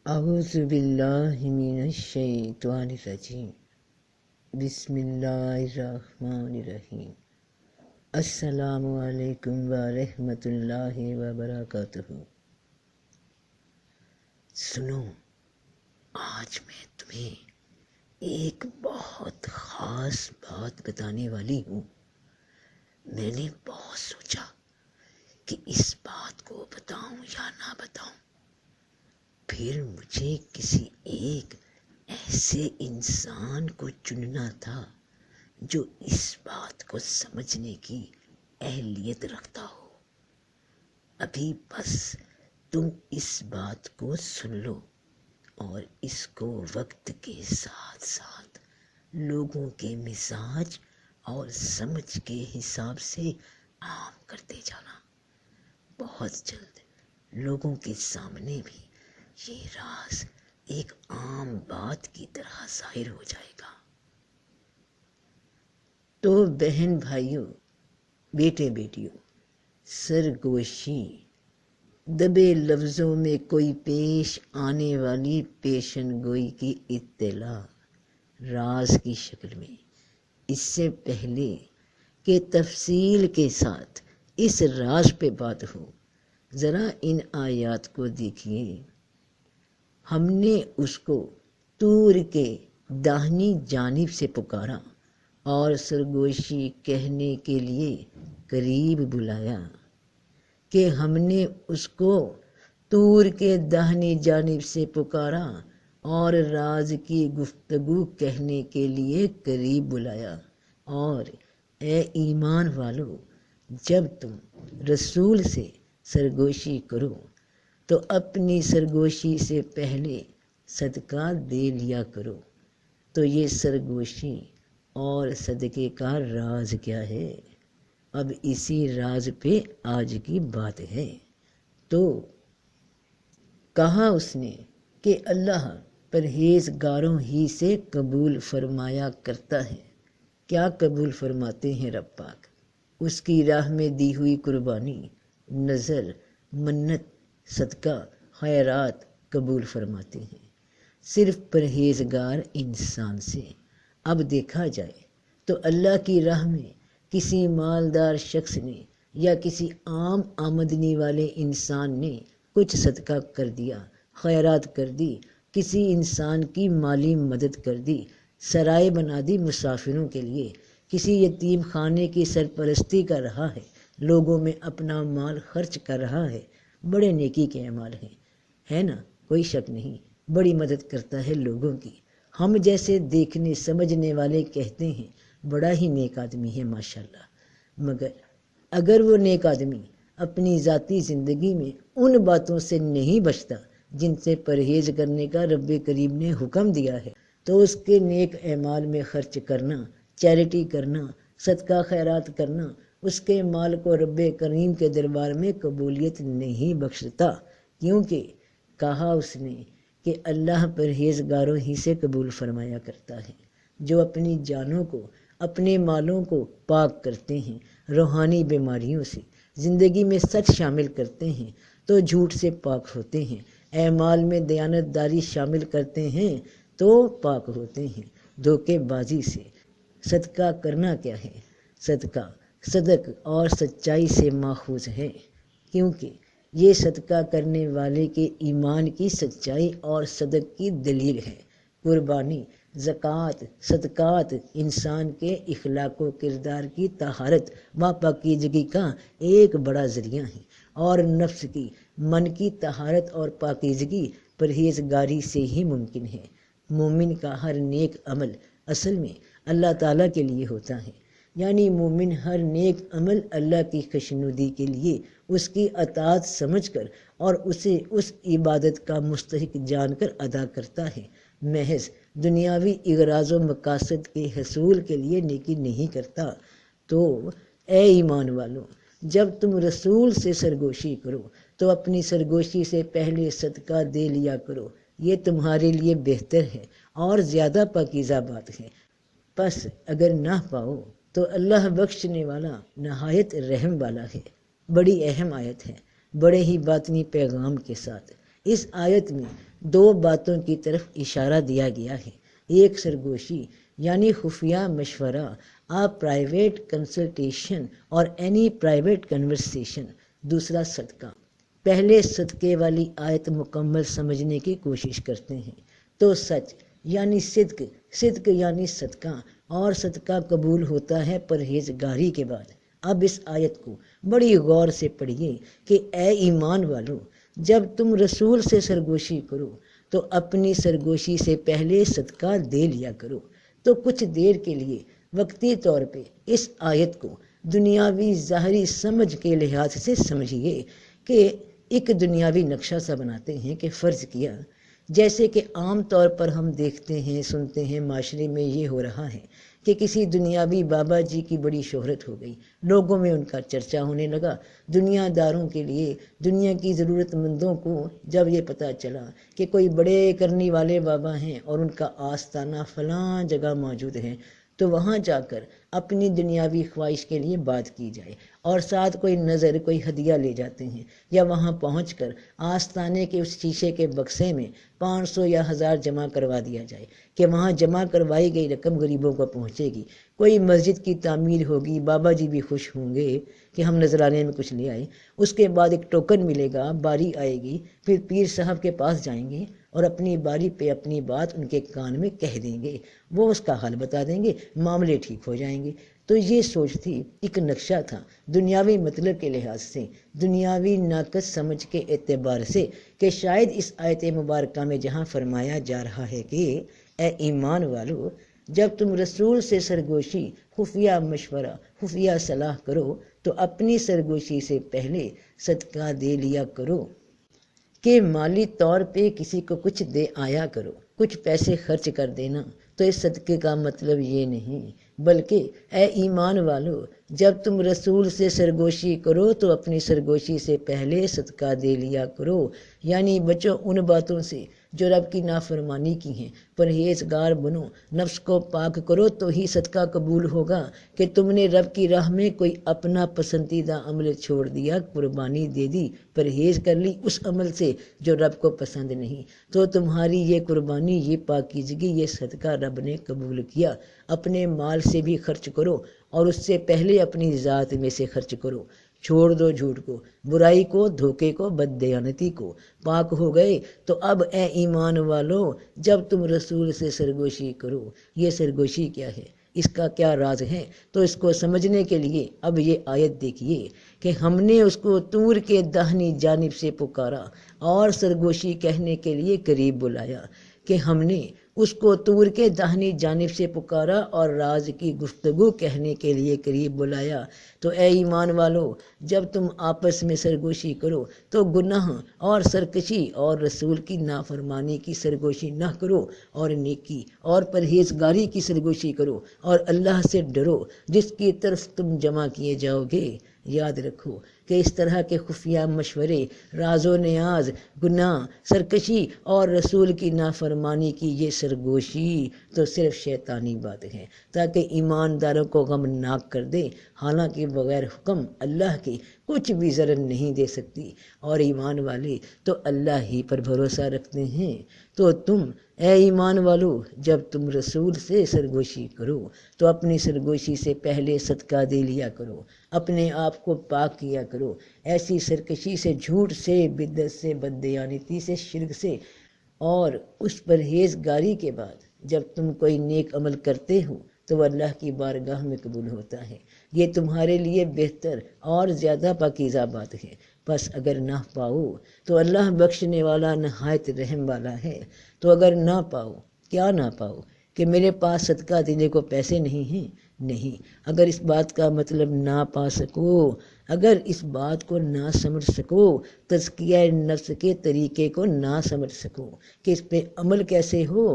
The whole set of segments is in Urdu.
اعوذ باللہ من الشیطان الرجیم بسم اللہ الرحمن الرحیم السلام علیکم ورحمۃ اللہ وبرکاتہ۔ سنو، آج میں تمہیں ایک بہت خاص بات بتانے والی ہوں۔ میں نے بہت سوچا کہ اس بات کو بتاؤں یا نہ بتاؤں، پھر مجھے کسی ایک ایسے انسان کو چننا تھا جو اس بات کو سمجھنے کی اہلیت رکھتا ہو۔ ابھی بس تم اس بات کو سن لو اور اس کو وقت کے ساتھ ساتھ لوگوں کے مزاج اور سمجھ کے حساب سے عام کرتے جانا۔ بہت جلد لوگوں کے سامنے بھی یہ راز ایک عام بات کی طرح ظاہر ہو جائے گا۔ تو بہن بھائیوں، بیٹے بیٹیوں، سرگوشی دبے لفظوں میں کوئی پیش آنے والی پیشن گوئی کی اطلاع راز کی شکل میں، اس سے پہلے کہ تفصیل کے ساتھ اس راز پہ بات ہو، ذرا ان آیات کو دیکھیے۔ ہم نے اس کو طور کے داہنی جانب سے پکارا اور سرگوشی کہنے کے لیے قریب بلایا کہ ہم نے اس کو طور کے داہنی جانب سے پکارا اور راز کی گفتگو کہنے کے لیے قریب بلایا۔ اور اے ایمان والو، جب تم رسول سے سرگوشی کرو تو اپنی سرگوشی سے پہلے صدقہ دے لیا کرو۔ تو یہ سرگوشی اور صدقے کا راز کیا ہے؟ اب اسی راز پہ آج کی بات ہے۔ تو کہا اس نے کہ اللہ پرہیزگاروں ہی سے قبول فرمایا کرتا ہے۔ کیا قبول فرماتے ہیں رب پاک؟ اس کی راہ میں دی ہوئی قربانی، نذر، منت، صدقہ، خیرات قبول فرماتے ہیں، صرف پرہیزگار انسان سے۔ اب دیکھا جائے تو اللہ کی راہ میں کسی مالدار شخص نے یا کسی عام آمدنی والے انسان نے کچھ صدقہ کر دیا، خیرات کر دی، کسی انسان کی مالی مدد کر دی، سرائے بنا دی مسافروں کے لیے، کسی یتیم خانے کی سرپرستی کر رہا ہے، لوگوں میں اپنا مال خرچ کر رہا ہے، بڑے نیکی کے اعمال ہیں، ہے نا؟ کوئی شک نہیں، بڑی مدد کرتا ہے لوگوں کی۔ ہم جیسے دیکھنے سمجھنے والے کہتے ہیں بڑا ہی نیک آدمی ہے ماشاءاللہ، مگر اگر وہ نیک آدمی اپنی ذاتی زندگی میں ان باتوں سے نہیں بچتا جن سے پرہیز کرنے کا رب کریم نے حکم دیا ہے، تو اس کے نیک اعمال میں خرچ کرنا، چیریٹی کرنا، صدقہ خیرات کرنا، اس کے مال کو رب کریم کے دربار میں قبولیت نہیں بخشتا، کیونکہ کہا اس نے کہ اللہ پرہیزگاروں ہی سے قبول فرمایا کرتا ہے، جو اپنی جانوں کو، اپنے مالوں کو پاک کرتے ہیں روحانی بیماریوں سے، زندگی میں سچ شامل کرتے ہیں تو جھوٹ سے پاک ہوتے ہیں، اعمال میں دیانت داری شامل کرتے ہیں تو پاک ہوتے ہیں دھوکے بازی سے۔ صدقہ کرنا کیا ہے؟ صدقہ صدق اور سچائی سے ماخوذ ہے، کیونکہ یہ صدقہ کرنے والے کے ایمان کی سچائی اور صدق کی دلیل ہے۔ قربانی، زکوٰۃ، صدقات انسان کے اخلاق و کردار کی طہارت و پاکیزگی کا ایک بڑا ذریعہ ہے، اور نفس کی، من کی طہارت اور پاکیزگی پرہیزگاری سے ہی ممکن ہے۔ مومن کا ہر نیک عمل اصل میں اللہ تعالیٰ کے لیے ہوتا ہے، یعنی مومن ہر نیک عمل اللہ کی خوشنودی کے لیے، اس کی اطاعت سمجھ کر اور اسے اس عبادت کا مستحق جان کر ادا کرتا ہے، محض دنیاوی اغراض و مقاصد کے حصول کے لیے نیکی نہیں کرتا۔ تو اے ایمان والو، جب تم رسول سے سرگوشی کرو تو اپنی سرگوشی سے پہلے صدقہ دے لیا کرو، یہ تمہارے لیے بہتر ہے اور زیادہ پاکیزہ بات ہے۔ پس اگر نہ پاؤ تو اللہ بخشنے والا نہایت رحم والا ہے۔ بڑی اہم آیت ہے، بڑے ہی باطنی پیغام کے ساتھ۔ اس آیت میں دو باتوں کی طرف اشارہ دیا گیا ہے، ایک سرگوشی یعنی خفیہ مشورہ، پرائیویٹ کنسلٹیشن اور اینی پرائیویٹ کنورسیشن، دوسرا صدقہ۔ پہلے صدقے والی آیت مکمل سمجھنے کی کوشش کرتے ہیں تو سچ یعنی صدق، صدق یعنی صدقہ، اور صدقہ قبول ہوتا ہے پرہیزگاری کے بعد۔ اب اس آیت کو بڑی غور سے پڑھیے کہ اے ایمان والو، جب تم رسول سے سرگوشی کرو تو اپنی سرگوشی سے پہلے صدقہ دے لیا کرو۔ تو کچھ دیر کے لیے وقتی طور پہ اس آیت کو دنیاوی ظاہری سمجھ کے لحاظ سے سمجھیے کہ ایک دنیاوی نقشہ سا بناتے ہیں کہ فرض کیا جیسے کہ عام طور پر ہم دیکھتے ہیں سنتے ہیں معاشرے میں یہ ہو رہا ہے کہ کسی دنیاوی بابا جی کی بڑی شہرت ہو گئی، لوگوں میں ان کا چرچا ہونے لگا، دنیا داروں کے لیے، دنیا کی ضرورت مندوں کو جب یہ پتہ چلا کہ کوئی بڑے کرنے والے بابا ہیں اور ان کا آستانہ فلاں جگہ موجود ہے، تو وہاں جا کر اپنی دنیاوی خواہش کے لیے بات کی جائے اور ساتھ کوئی نظر کوئی ہدیہ لے جاتے ہیں، یا وہاں پہنچ کر آستانے کے اس شیشے کے بکسے میں 500 یا 1000 جمع کروا دیا جائے کہ وہاں جمع کروائی گئی رقم غریبوں کو پہنچے گی، کوئی مسجد کی تعمیر ہوگی، بابا جی بھی خوش ہوں گے کہ ہم نذرانے میں کچھ لے آئے، اس کے بعد ایک ٹوکن ملے گا، باری آئے گی، پھر پیر صاحب کے پاس جائیں گے اور اپنی باری پہ اپنی بات ان کے کان میں کہہ دیں گے، وہ اس کا حل بتا دیں گے، معاملے ٹھیک ہو جائیں گے۔ تو یہ سوچ تھی، ایک نقشہ تھا دنیاوی مطلب کے لحاظ سے، دنیاوی ناقص سمجھ کے اعتبار سے، کہ شاید اس آیت مبارکہ میں جہاں فرمایا جا رہا ہے کہ اے ایمان والو، جب تم رسول سے سرگوشی، خفیہ مشورہ، خفیہ صلاح کرو تو اپنی سرگوشی سے پہلے صدقہ دے لیا کرو، کہ مالی طور پہ کسی کو کچھ دے آیا کرو، کچھ پیسے خرچ کر دینا تو اس صدقے کا مطلب یہ نہیں، بلکہ اے ایمان والو، جب تم رسول سے سرگوشی کرو تو اپنی سرگوشی سے پہلے صدقہ دے لیا کرو، یعنی بچو ان باتوں سے جو رب کی نافرمانی کی ہیں، پرہیزگار بنو، نفس کو پاک کرو تو ہی صدقہ قبول ہوگا، کہ تم نے رب کی راہ میں کوئی اپنا پسندیدہ عمل چھوڑ دیا، قربانی دے دی، پرہیز کر لی اس عمل سے جو رب کو پسند نہیں، تو تمہاری یہ قربانی، یہ پاکیزگی، یہ صدقہ رب نے قبول کیا۔ اپنے مال سے بھی خرچ کرو اور اس سے پہلے اپنی ذات میں سے خرچ کرو، چھوڑ دو جھوٹ کو، برائی کو، دھوکے کو، بددیانتی کو، پاک ہو گئے تو اب اے ایمان والو، جب تم رسول سے سرگوشی کرو، یہ سرگوشی کیا ہے، اس کا کیا راز ہے، تو اس کو سمجھنے کے لیے اب یہ آیت دیکھیے کہ ہم نے اس کو طور کے داہنی جانب سے پکارا اور سرگوشی کہنے کے لیے قریب بلایا، کہ ہم نے اس کو طور کے داہنی جانب سے پکارا اور راز کی گفتگو کہنے کے لیے قریب بلایا۔ تو اے ایمان والو، جب تم آپس میں سرگوشی کرو تو گناہ اور سرکشی اور رسول کی نافرمانی کی سرگوشی نہ کرو، اور نیکی اور پرہیزگاری کی سرگوشی کرو، اور اللہ سے ڈرو جس کی طرف تم جمع کیے جاؤ گے۔ یاد رکھو کہ اس طرح کے خفیہ مشورے، راز و نیاز، گناہ، سرکشی اور رسول کی نافرمانی کی یہ سرگوشی تو صرف شیطانی بات ہے، تاکہ ایمانداروں کو غمناک کر دے، حالانکہ بغیر حکم اللہ کے کچھ بھی ضرر نہیں دے سکتی، اور ایمان والے تو اللہ ہی پر بھروسہ رکھتے ہیں۔ تو تم اے ایمان والو، جب تم رسول سے سرگوشی کرو تو اپنی سرگوشی سے پہلے صدقہ دے لیا کرو، اپنے آپ کو پاک کیا کرو ایسی سرکشی سے، جھوٹ سے، بدعت سے، بددیانتی سے، شرک سے، اور اس پرہیزگاری کے بعد جب تم کوئی نیک عمل کرتے ہو تو وہ اللہ کی بارگاہ میں قبول ہوتا ہے، یہ تمہارے لیے بہتر اور زیادہ پاکیزہ بات ہے۔ بس اگر نہ پاؤ تو اللہ بخشنے والا نہایت رحم والا ہے، تو اگر نہ پاؤ، کیا نہ پاؤ، کہ میرے پاس صدقہ دینے کو پیسے نہیں ہیں، نہیں، اگر اس بات کا مطلب نہ پا سکو، اگر اس بات کو نہ سمجھ سکو، تزکیہ نفس کے طریقے کو نہ سمجھ سکو کہ اس پہ عمل کیسے ہو،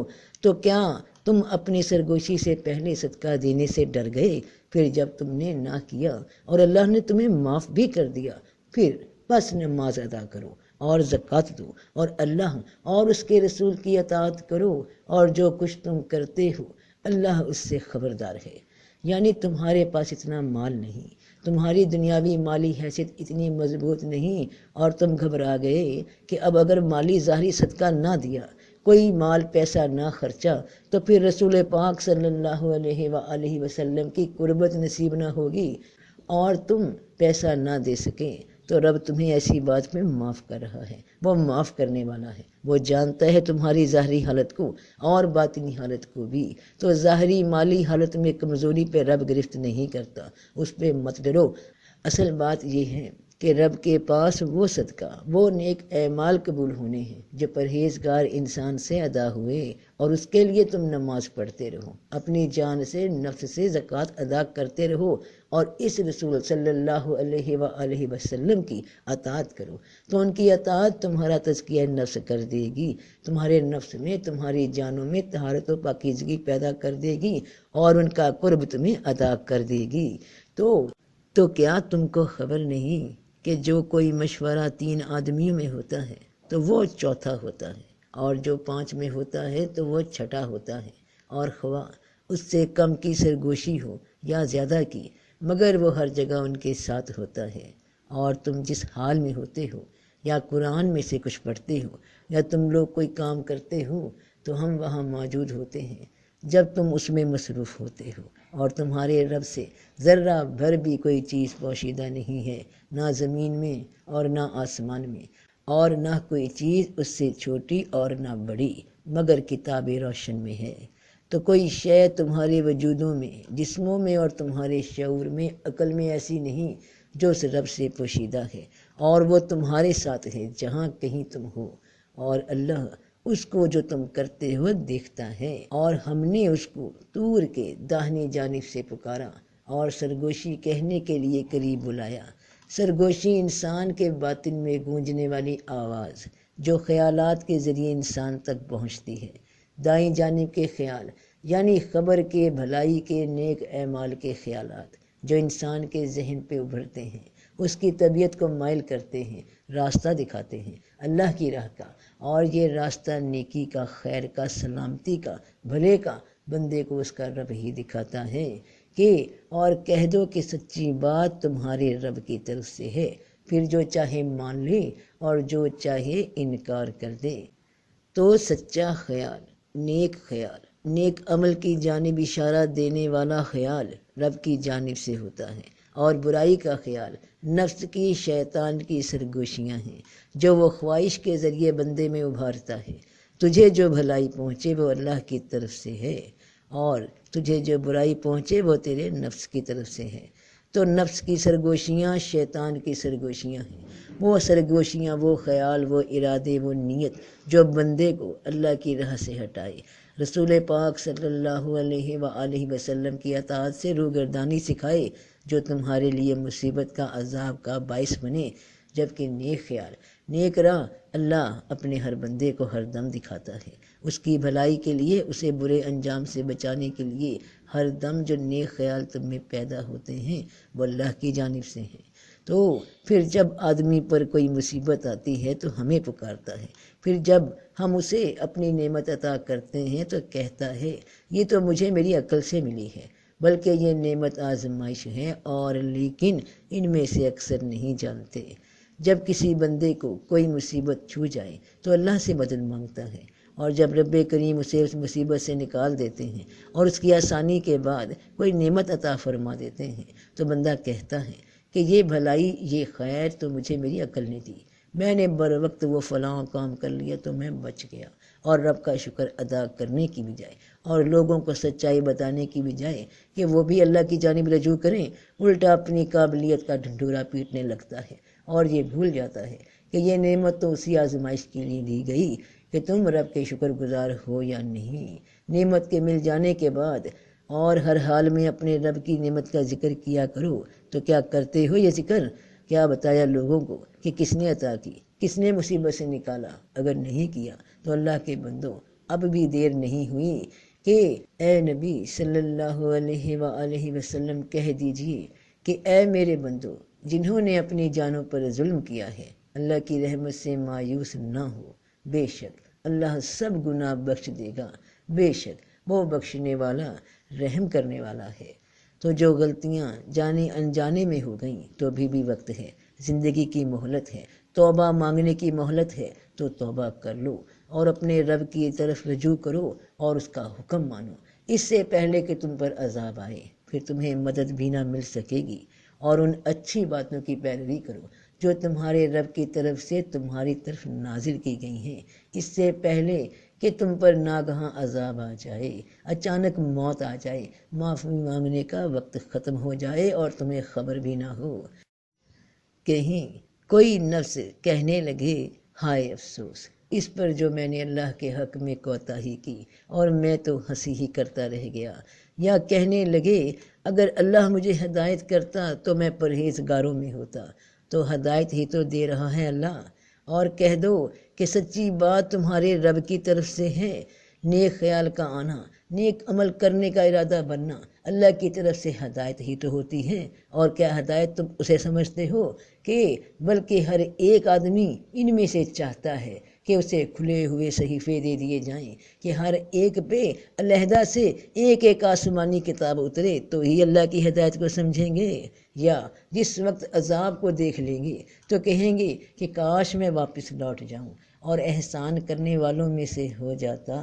تو کیا تم اپنی سرگوشی سے پہلے صدقہ دینے سے ڈر گئے؟ پھر جب تم نے نہ کیا اور اللہ نے تمہیں معاف بھی کر دیا، پھر بس نماز ادا کرو اور زکوٰۃ دو اور اللہ اور اس کے رسول کی اطاعت کرو، اور جو کچھ تم کرتے ہو اللہ اس سے خبردار ہے۔ یعنی تمہارے پاس اتنا مال نہیں، تمہاری دنیاوی مالی حیثیت اتنی مضبوط نہیں اور تم گھبرا گئے کہ اب اگر مالی ظاہری صدقہ نہ دیا، کوئی مال پیسہ نہ خرچا، تو پھر رسول پاک صلی اللہ علیہ وآلہ وسلم کی قربت نصیب نہ ہوگی اور تم پیسہ نہ دے سکیں، تو رب تمہیں ایسی بات میں معاف کر رہا ہے۔ وہ معاف کرنے والا ہے، وہ جانتا ہے تمہاری ظاہری حالت کو اور باطنی حالت کو بھی۔ تو ظاہری مالی حالت میں کمزوری پہ رب گرفت نہیں کرتا، اس پہ مت ڈرو۔ اصل بات یہ ہے کہ رب کے پاس وہ صدقہ، وہ نیک اعمال قبول ہونے ہیں جو پرہیزگار انسان سے ادا ہوئے، اور اس کے لیے تم نماز پڑھتے رہو، اپنی جان سے نفس سے زکوٰۃ ادا کرتے رہو، اور اس رسول صلی اللہ علیہ وآلہ وسلم کی اطاعت کرو، تو ان کی اطاعت تمہارا تزکیہ نفس کر دے گی، تمہارے نفس میں، تمہاری جانوں میں طہارت و پاکیزگی پیدا کر دے گی، اور ان کا قرب تمہیں ادا کر دے گی۔ تو کیا تم کو خبر نہیں کہ جو کوئی مشورہ 3 آدمیوں میں ہوتا ہے تو وہ چوتھا ہوتا ہے، اور جو 5 میں ہوتا ہے تو وہ چھٹا ہوتا ہے، اور خواہ اس سے کم کی سرگوشی ہو یا زیادہ کی، مگر وہ ہر جگہ ان کے ساتھ ہوتا ہے۔ اور تم جس حال میں ہوتے ہو، یا قرآن میں سے کچھ پڑھتے ہو، یا تم لوگ کوئی کام کرتے ہو، تو ہم وہاں موجود ہوتے ہیں جب تم اس میں مصروف ہوتے ہو، اور تمہارے رب سے ذرہ بھر بھی کوئی چیز پوشیدہ نہیں ہے، نہ زمین میں اور نہ آسمان میں، اور نہ کوئی چیز اس سے چھوٹی اور نہ بڑی، مگر کتاب روشن میں ہے۔ تو کوئی شے تمہارے وجودوں میں، جسموں میں اور تمہارے شعور میں، عقل میں ایسی نہیں جو اس رب سے پوشیدہ ہے، اور وہ تمہارے ساتھ ہے جہاں کہیں تم ہو، اور اللہ اس کو جو تم کرتے ہو دیکھتا ہے۔ اور ہم نے اس کو طور کے داہنی جانب سے پکارا اور سرگوشی کہنے کے لیے قریب بلایا۔ سرگوشی انسان کے باطن میں گونجنے والی آواز جو خیالات کے ذریعے انسان تک پہنچتی ہے۔ دائیں جانب کے خیال یعنی خبر کے، بھلائی کے، نیک اعمال کے خیالات جو انسان کے ذہن پہ ابھرتے ہیں، اس کی طبیعت کو مائل کرتے ہیں، راستہ دکھاتے ہیں اللہ کی راہ کا، اور یہ راستہ نیکی کا، خیر کا، سلامتی کا، بھلے کا بندے کو اس کا رب ہی دکھاتا ہے۔ اور کہہ دو کہ سچی بات تمہارے رب کی طرف سے ہے، پھر جو چاہے مان لے اور جو چاہے انکار کر دے۔ تو سچا خیال، نیک عمل کی جانب اشارہ دینے والا خیال رب کی جانب سے ہوتا ہے، اور برائی کا خیال نفس کی، شیطان کی سرگوشیاں ہیں جو وہ خواہش کے ذریعے بندے میں ابھارتا ہے۔ تجھے جو بھلائی پہنچے وہ اللہ کی طرف سے ہے، اور تجھے جو برائی پہنچے وہ تیرے نفس کی طرف سے ہے۔ تو نفس کی سرگوشیاں شیطان کی سرگوشیاں ہیں، وہ سرگوشیاں، وہ خیال، وہ ارادے، وہ نیت جو بندے کو اللہ کی راہ سے ہٹائے، رسول پاک صلی اللہ علیہ وآلہ وسلم کی اطاعت سے روگردانی سکھائے، جو تمہارے لیے مصیبت کا، عذاب کا باعث بنے۔ جبکہ نیک خیال، نیک راہ اللہ اپنے ہر بندے کو ہر دم دکھاتا ہے، اس کی بھلائی کے لیے، اسے برے انجام سے بچانے کے لیے ہر دم جو نیک خیال تم میں پیدا ہوتے ہیں وہ اللہ کی جانب سے ہیں۔ تو پھر جب آدمی پر کوئی مصیبت آتی ہے تو ہمیں پکارتا ہے، پھر جب ہم اسے اپنی نعمت عطا کرتے ہیں تو کہتا ہے یہ تو مجھے میری عقل سے ملی ہے، بلکہ یہ نعمت آزمائش ہے، اور لیکن ان میں سے اکثر نہیں جانتے۔ جب کسی بندے کو کوئی مصیبت چھو جائے تو اللہ سے مدد مانگتا ہے، اور جب رب کریم اسے اس مصیبت سے نکال دیتے ہیں اور اس کی آسانی کے بعد کوئی نعمت عطا فرما دیتے ہیں تو بندہ کہتا ہے کہ یہ بھلائی، یہ خیر تو مجھے میری عقل نے دی، میں نے بر وقت وہ فلاں کام کر لیا تو میں بچ گیا۔ اور رب کا شکر ادا کرنے کی بجائے اور لوگوں کو سچائی بتانے کی بجائے کہ وہ بھی اللہ کی جانب رجوع کریں، الٹا اپنی قابلیت کا ڈھنڈورا پیٹنے لگتا ہے، اور یہ بھول جاتا ہے کہ یہ نعمت تو اسی آزمائش کے لیے دی گئی کہ تم رب کے شکر گزار ہو یا نہیں۔ نعمت کے مل جانے کے بعد اور ہر حال میں اپنے رب کی نعمت کا ذکر کیا کرو۔ تو کیا کرتے ہو یہ ذکر؟ کیا بتایا لوگوں کو کہ کس نے عطا کی، کس نے مصیبت سے نکالا؟ اگر نہیں کیا تو اللہ کے بندوں اب بھی دیر نہیں ہوئی کہ اے نبی صلی اللہ علیہ وآلہ وسلم کہہ دیجئے کہ اے میرے بندو جنہوں نے اپنی جانوں پر ظلم کیا ہے، اللہ کی رحمت سے مایوس نہ ہو، بے شک اللہ سب گناہ بخش دے گا، بے شک وہ بخشنے والا، رحم کرنے والا ہے۔ تو جو غلطیاں جانے انجانے میں ہو گئیں تو ابھی بھی وقت ہے، زندگی کی مہلت ہے، توبہ مانگنے کی مہلت ہے، تو توبہ کر لو اور اپنے رب کی طرف رجوع کرو اور اس کا حکم مانو، اس سے پہلے کہ تم پر عذاب آئے، پھر تمہیں مدد بھی نہ مل سکے گی۔ اور ان اچھی باتوں کی پیروی کرو جو تمہارے رب کی طرف سے تمہاری طرف نازل کی گئی ہیں، اس سے پہلے کہ تم پر ناگہاں عذاب آ جائے، اچانک موت آ جائے، معافی مانگنے کا وقت ختم ہو جائے اور تمہیں خبر بھی نہ ہو۔ کہیں کوئی نفس کہنے لگے ہائے افسوس اس پر جو میں نے اللہ کے حق میں کوتاہی کی اور میں تو ہنسی ہی کرتا رہ گیا، یا کہنے لگے اگر اللہ مجھے ہدایت کرتا تو میں پرہیزگاروں میں ہوتا، تو ہدایت ہی تو دے رہا ہے اللہ۔ اور کہہ دو کہ سچی بات تمہارے رب کی طرف سے ہے، نیک خیال کا آنا، نیک عمل کرنے کا ارادہ بننا اللہ کی طرف سے ہدایت ہی تو ہوتی ہے۔ اور کیا ہدایت تم اسے سمجھتے ہو کہ بلکہ ہر ایک آدمی ان میں سے چاہتا ہے کہ اسے کھلے ہوئے صحیفے دے دیے جائیں، کہ ہر ایک پہ علیحدہ سے ایک ایک آسمانی کتاب اترے تو ہی اللہ کی ہدایت کو سمجھیں گے، یا جس وقت عذاب کو دیکھ لیں گے تو کہیں گے کہ کاش میں واپس لوٹ جاؤں اور احسان کرنے والوں میں سے ہو جاتا۔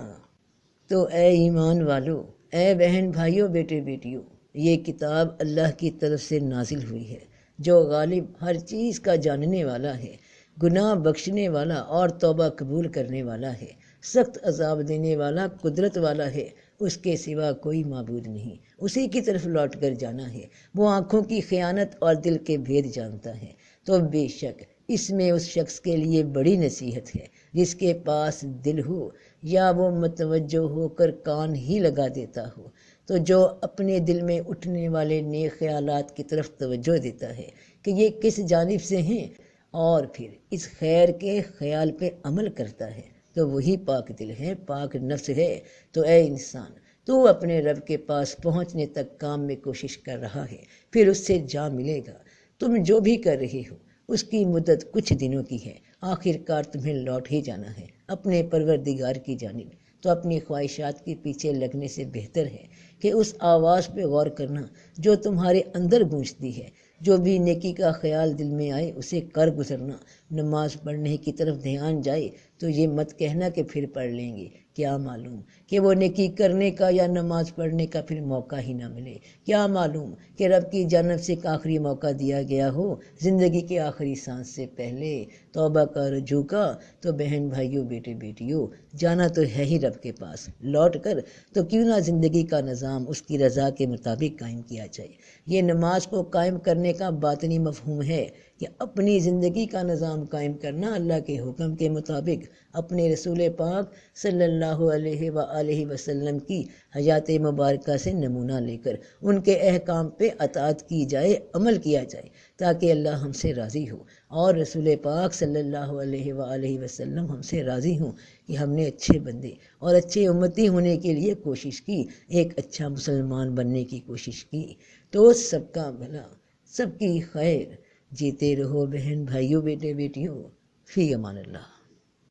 تو اے ایمان والو، اے بہن بھائیوں، بیٹے بیٹیوں، یہ کتاب اللہ کی طرف سے نازل ہوئی ہے جو غالب ہر چیز کا جاننے والا ہے، گناہ بخشنے والا اور توبہ قبول کرنے والا ہے، سخت عذاب دینے والا، قدرت والا ہے، اس کے سوا کوئی معبود نہیں، اسی کی طرف لوٹ کر جانا ہے، وہ آنکھوں کی خیانت اور دل کے بھید جانتا ہے۔ تو بے شک اس میں اس شخص کے لیے بڑی نصیحت ہے جس کے پاس دل ہو یا وہ متوجہ ہو کر کان ہی لگا دیتا ہو، تو جو اپنے دل میں اٹھنے والے نیک خیالات کی طرف توجہ دیتا ہے کہ یہ کس جانب سے ہیں، اور پھر اس خیر کے خیال پہ عمل کرتا ہے، تو وہی پاک دل ہے، پاک نفس ہے۔ تو اے انسان، تو اپنے رب کے پاس پہنچنے تک کام میں کوشش کر رہا ہے، پھر اس سے جا ملے گا۔ تم جو بھی کر رہے ہو اس کی مدت کچھ دنوں کی ہے، آخر کار تمہیں لوٹ ہی جانا ہے اپنے پروردگار کی جانب۔ تو اپنی خواہشات کے پیچھے لگنے سے بہتر ہے کہ اس آواز پہ غور کرنا جو تمہارے اندر گونجتی ہے، جو بھی نیکی کا خیال دل میں آئے اسے کر گزرنا۔ نماز پڑھنے کی طرف دھیان جائے تو یہ مت کہنا کہ پھر پڑھ لیں گے، کیا معلوم کہ وہ نیکی کرنے کا یا نماز پڑھنے کا پھر موقع ہی نہ ملے، کیا معلوم کہ رب کی جانب سے ایک آخری موقع دیا گیا ہو زندگی کے آخری سانس سے پہلے۔ توبہ کا، رجوع کا، تو بہن بھائیوں، بیٹے بیٹیوں، جانا تو ہے ہی رب کے پاس، لوٹ کر تو کیوں نہ زندگی کا نظام اس کی رضا کے مطابق قائم کیا جائے۔ یہ نماز کو قائم کرنے کا باطنی مفہوم ہے کہ اپنی زندگی کا نظام قائم کرنا اللہ کے حکم کے مطابق، اپنے رسول پاک صلی اللہ علیہ وآلہ وسلم کی حیات مبارکہ سے نمونہ لے کر ان کے احکام پہ اطاعت کی جائے، عمل کیا جائے، تاکہ اللہ ہم سے راضی ہو اور رسول پاک صلی اللہ علیہ وآلہ وسلم ہم سے راضی ہوں کہ ہم نے اچھے بندے اور اچھے امتی ہونے کے لیے کوشش کی، ایک اچھا مسلمان بننے کی کوشش کی۔ تو سب کا بھلا، سب کی خیر، جیتے رہو بہن بھائیوں، بیٹے بیٹیوں، فی امان اللہ۔